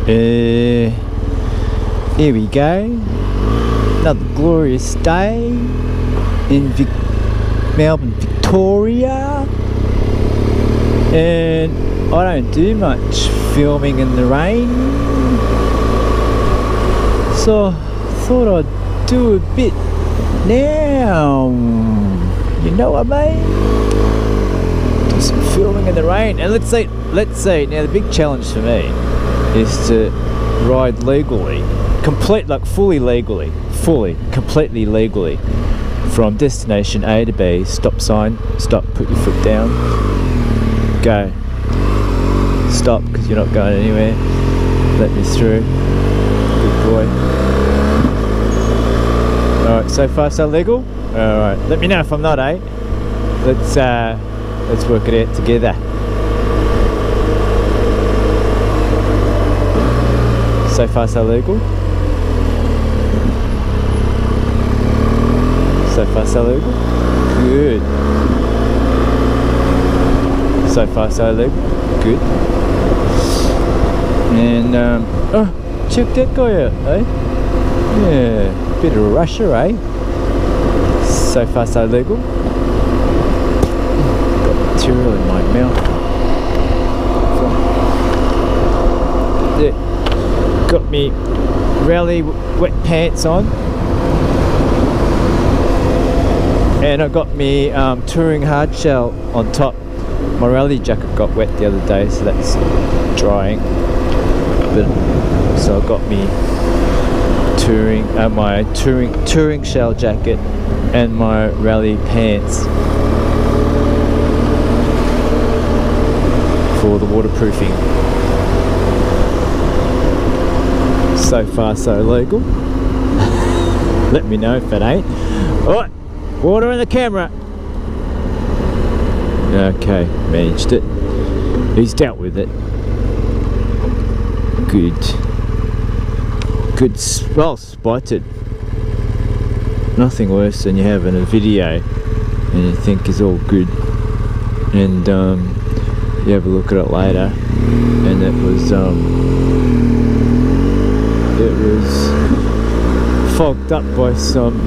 Here we go. Another glorious day in Melbourne, Victoria. And I don't do much filming in the rain, so I thought I'd do a bit now. You know what I mean? Do some filming in the rain. And let's say now the big challenge for me is to ride legally, completely legally from destination A to B. Stop sign, stop, put your foot down, go, stop because you're not going anywhere, let me through, good boy. Alright, so far so legal? Alright, let me know if I'm not, eh? Let's work it out together. So far so legal? So far so legal? Good. So far so legal? Good. And oh, check that guy out, eh? Yeah, bit of a rusher, eh? So far so legal? Got material in my mouth. Yeah. Got me rally wet pants on, and I got me touring hard shell on top. My rally jacket got wet the other day, so that's drying. So I got me my touring shell jacket and my rally pants for the waterproofing. So far so legal. Let me know if it ain't. Alright, water in the camera. Okay, managed it. He's dealt with it. Good, well spotted. Nothing worse than you have in a video and you think is all good, and you have a look at it later and it was fogged up by some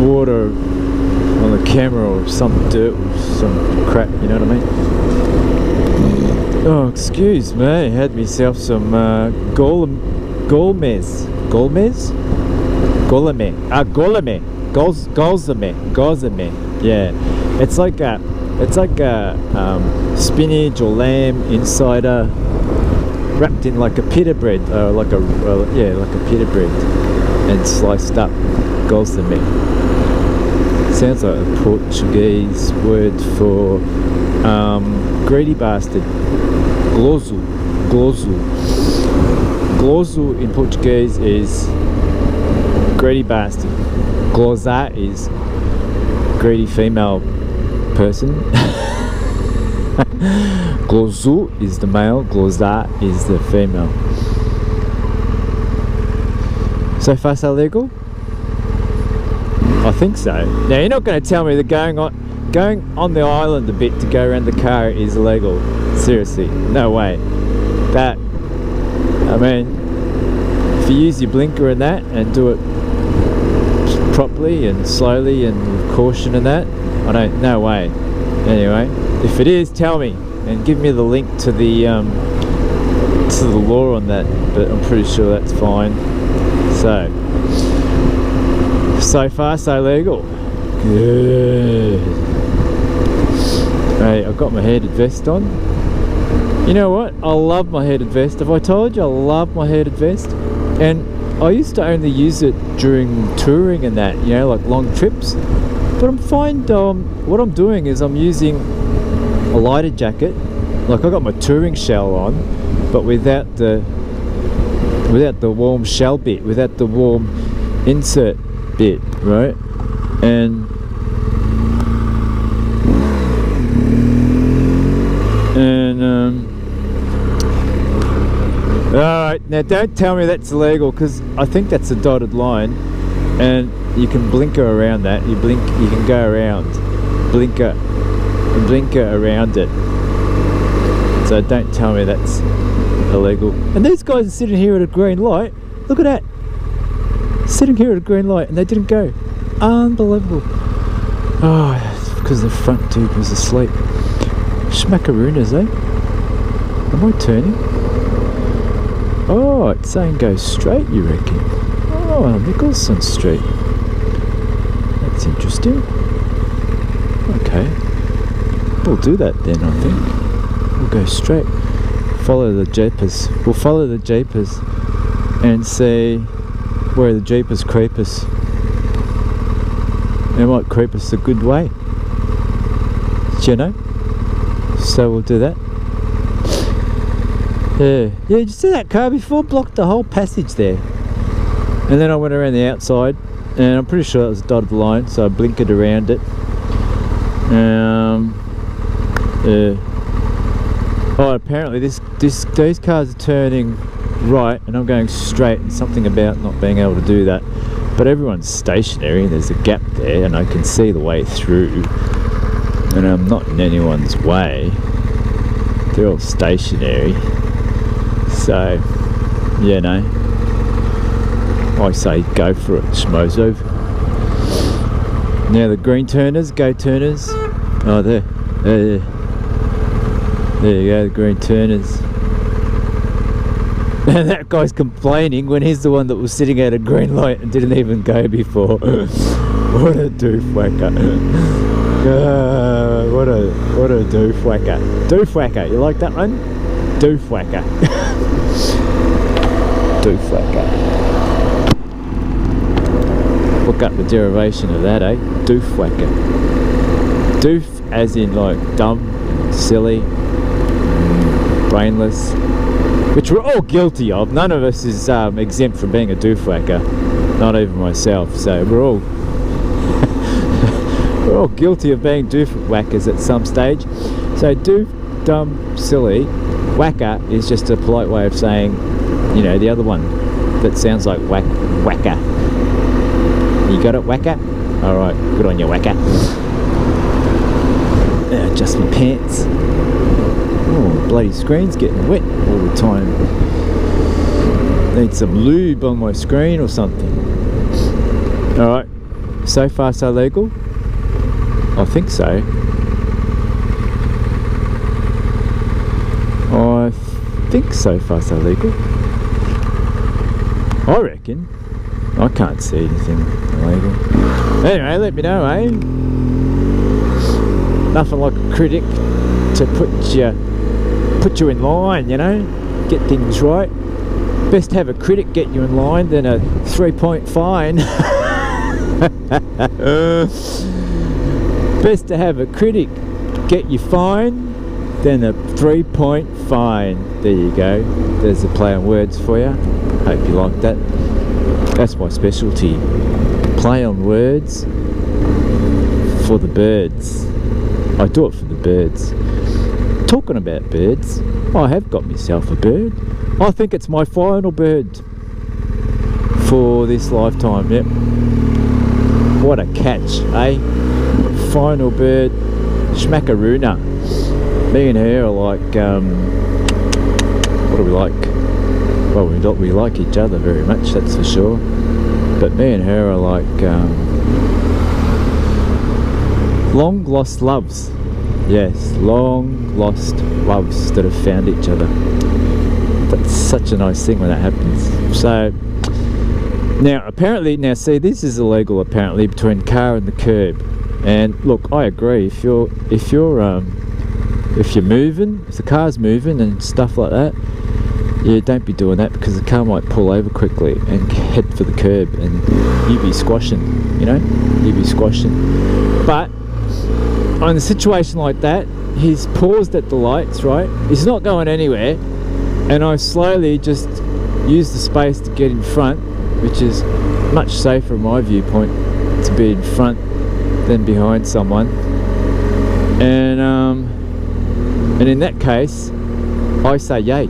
water on the camera or some dirt or some crap, you know what I mean? Oh, excuse me, had myself some Golame, yeah. It's like a spinach or lamb insider wrapped in like a pita bread, like a pita bread, and sliced up. Golame sounds like a Portuguese word for greedy bastard. Gloso in Portuguese is greedy bastard. Glosa is greedy female person. Gloso is the male, glosa is the female. So far so legal? I think so. Now you're not going to tell me that going on the island a bit to go around the car is illegal. Seriously, no way. That, I mean, if you use your blinker and that and do it properly and slowly and with caution and that, no way. Anyway, if it is, tell me and give me the link to the law on that, but I'm pretty sure that's fine. So far so legal. Good. Hey, I've got my heated vest on. You know what? I love my heated vest. Have I told you I love my heated vest? And I used to only use it during touring and that, you know, like long trips. But I'm fine. What I'm doing is I'm using a lighter jacket. Like I got my touring shell on, but without the warm shell bit, without the warm insert bit, right? And alright, now don't tell me that's illegal, because I think that's a dotted line and you can blinker around that. You can go around, blinker around it. So don't tell me that's illegal. And these guys are sitting here at a green light. Look at that. Sitting here at a green light and they didn't go. Unbelievable. Oh, it's because the front dude was asleep. Schmackaroonies, eh? Am I turning? Oh, it's saying go straight, you reckon? Oh, Nicholson Street. That's interesting. Okay. We'll do that then, I think. We'll go straight. Follow the jeepers. We'll follow the jeepers and see where the jeepers creep us. They might creep us a good way. You know? So we'll do that. Yeah, did you see that car before? Blocked the whole passage there. And then I went around the outside, and I'm pretty sure that was a dotted line, so I blinkered around it. Yeah. Oh, apparently these cars are turning right, and I'm going straight, and something about not being able to do that. But everyone's stationary, and there's a gap there, and I can see the way through. And I'm not in anyone's way. They're all stationary. So, yeah, no. I say go for it, schmozo. Now the green turners, go turners. Oh, there you go, the green turners. And that guy's complaining when he's the one that was sitting at a green light and didn't even go before. What a doofwacker. What a doofwacker. Doofwacker, you like that one? Doofwacker. Doofwacker. Look up the derivation of that, eh? Doofwacker. Doof as in like dumb, silly, brainless, which we're all guilty of. None of us is exempt from being a doofwacker. Not even myself. So we're all we're all guilty of being doofwackers at some stage. So doof, dumb, silly. Whacker is just a polite way of saying, you know, the other one that sounds like whacker. You got it, whacker? Alright, good on you, whacker. Adjust my pants. Oh, bloody screen's getting wet all the time. Need some lube on my screen or something. Alright, so far so legal? I think so. I think so far so legal. I reckon. I can't see anything illegal. Anyway, let me know, eh? Nothing like a critic to put you in line, you know? Get things right. Best have a critic get you in line than a 3-point fine. Best to have a critic get you fined than a 3-point fine. There you go. There's a play on words for you. Hope you like that. That's my specialty. Play on words for the birds. I do it for the birds. Talking about birds, I have got myself a bird. I think it's my final bird for this lifetime, yep. What a catch, eh? Final bird, Schmackaroona. Me and her are like, what do we like? Well, we like each other very much, that's for sure. But me and her are like long lost loves. Yes, long lost loves that have found each other. That's such a nice thing when that happens. So now apparently, see, this is illegal apparently between car and the curb. And look, I agree. If you're moving, if the car's moving and stuff like that, yeah, don't be doing that, because the car might pull over quickly and head for the curb, and you'd be squashing, you know, you'd be squashing. But on a situation like that, he's paused at the lights, right? He's not going anywhere, and I slowly just use the space to get in front, which is much safer from my viewpoint to be in front than behind someone. And in that case, I say yay.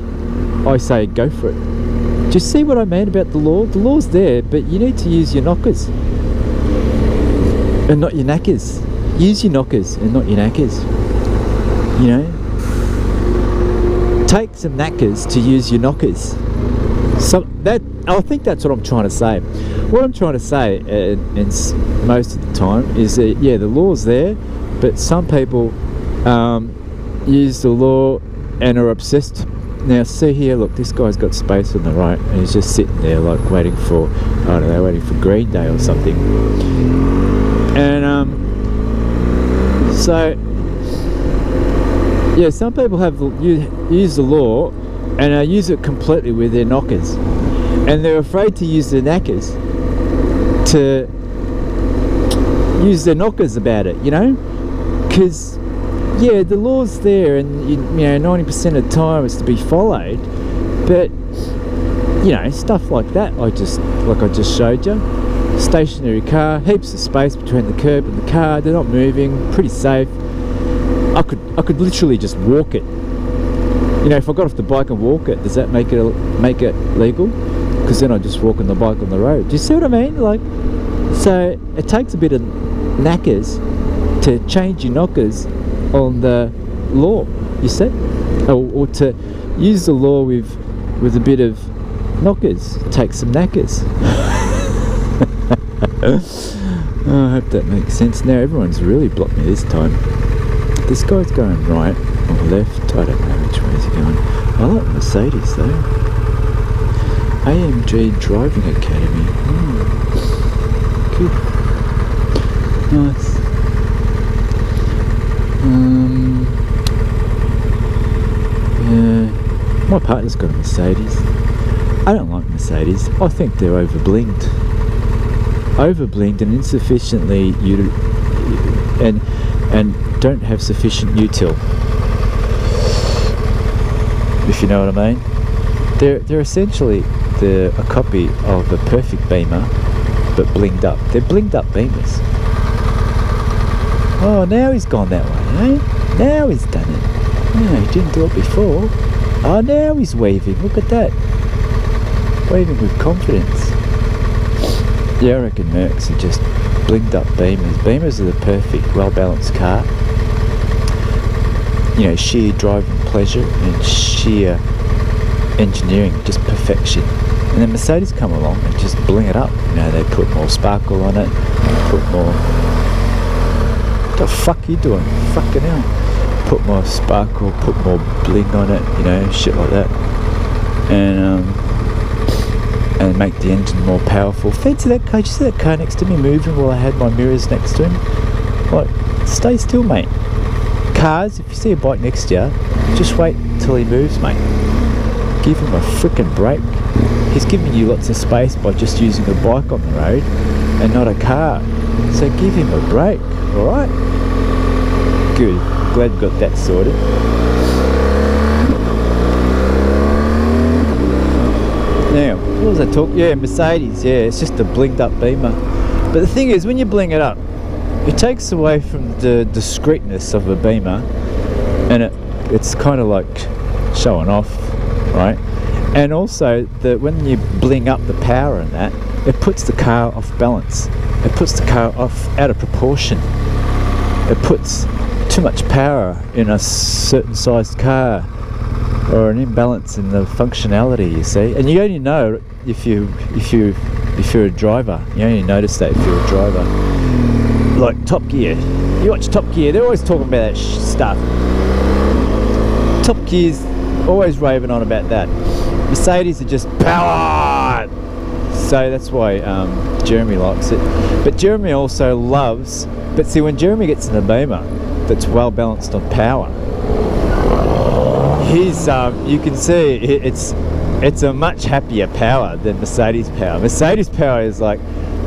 I say go for it. Do you see what I mean about the law? The law's there, but you need to use your knockers and not your knackers. Use your knockers and not your knackers. You know? take some knackers to use your knockers. So that, I think that's what I'm trying to say. What I'm trying to say, and most of the time, is that yeah, the law's there, but some people use the law and are obsessed. Now see here, look, this guy's got space on the right, and he's just sitting there like waiting for, I don't know, waiting for Green Day or something. And so yeah, some people have use the law and use it completely with their knockers, and they're afraid to use their knackers to use their knockers about it, you know, because yeah, the law's there, and you know, 90% of the time it's to be followed, but you know, stuff like that, I just showed you, stationary car, heaps of space between the curb and the car, they're not moving, pretty safe. I could literally just walk it. You know, if I got off the bike and walk it, does that make it legal? Because then I just walk on the bike on the road. Do you see what I mean? Like, so it takes a bit of knackers to change your knockers on the law, you see, or to use the law with a bit of knockers. Take some knackers. Oh, I hope that makes sense. Now everyone's really blocked me this time. This guy's going right or left, I don't know which way is he going. I like Mercedes though. AMG Driving Academy. Good. Nice. Yeah. My partner's got a Mercedes. I don't like Mercedes. I think they're over-blinged and insufficiently and don't have sufficient util, if you know what I mean. They're essentially a copy of a perfect Beamer, but blinged up. They're blinged up Beamers. Oh, now he's gone that way, eh? Now he's done it. No, he didn't do it before. Oh, now he's waving. Look at that. Waving with confidence. Yeah, I reckon Mercs are just blinged up Beamers. Beamers are the perfect, well-balanced car. You know, sheer driving pleasure and sheer engineering, just perfection. And then Mercedes come along and just bling it up. You know, they put more sparkle on it, put more... What the fuck are you doing? Fucking hell. Put more sparkle, put more bling on it, you know, shit like that. And make the engine more powerful. Fancy that car. Did you see that car next to me moving while I had my mirrors next to him? Like, stay still, mate. Cars, if you see a bike next to you, just wait till he moves, mate. Give him a frickin' break. He's giving you lots of space by just using a bike on the road and not a car. So give him a break, alright? Good. Glad we got that sorted. Now, what was I talking? Yeah, Mercedes. Yeah, it's just a blinged up Beamer. But the thing is, when you bling it up, it takes away from the discreetness of a Beamer, and it's kind of like showing off, right? And also, when you bling up the power in that, it puts the car off balance. It puts the car out of proportion. It puts too much power in a certain sized car, or an imbalance in the functionality, you see. And you only know if you're a driver. You only notice that if you're a driver. Like Top Gear. You watch Top Gear, they're always talking about that stuff. Top Gear's always raving on about that. Mercedes are just power! So that's why Jeremy likes it. But Jeremy also loves... But see, when Jeremy gets in a Beamer that's well balanced on power, he's you can see it's a much happier power than Mercedes power. Mercedes power is like,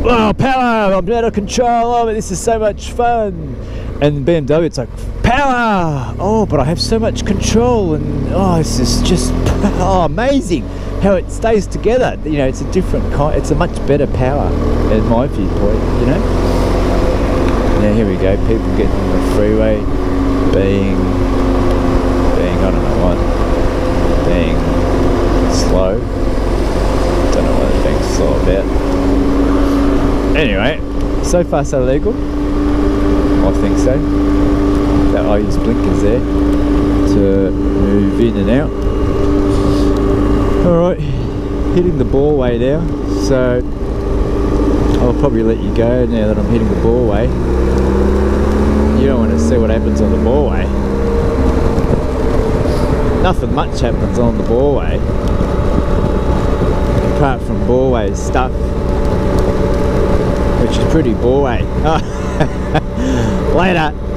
oh, power, I'm out of control, oh, this is so much fun. And BMW, it's like, power, oh, but I have so much control, and oh, this is just amazing how it stays together. You know, it's a different kind, it's a much better power in my viewpoint, you know. Now here we go, people getting on the freeway, being I don't know what, being slow. Don't know what they're being slow about. Anyway, so far so legal. I think so. That I use blinkers there to move in and out. Alright, hitting the Boreway now, so I'll probably let you go now that I'm hitting the Boreway. You don't want to see what happens on the Boreway. Nothing much happens on the Boreway, apart from Boreway stuff, which is pretty Boreway. Later.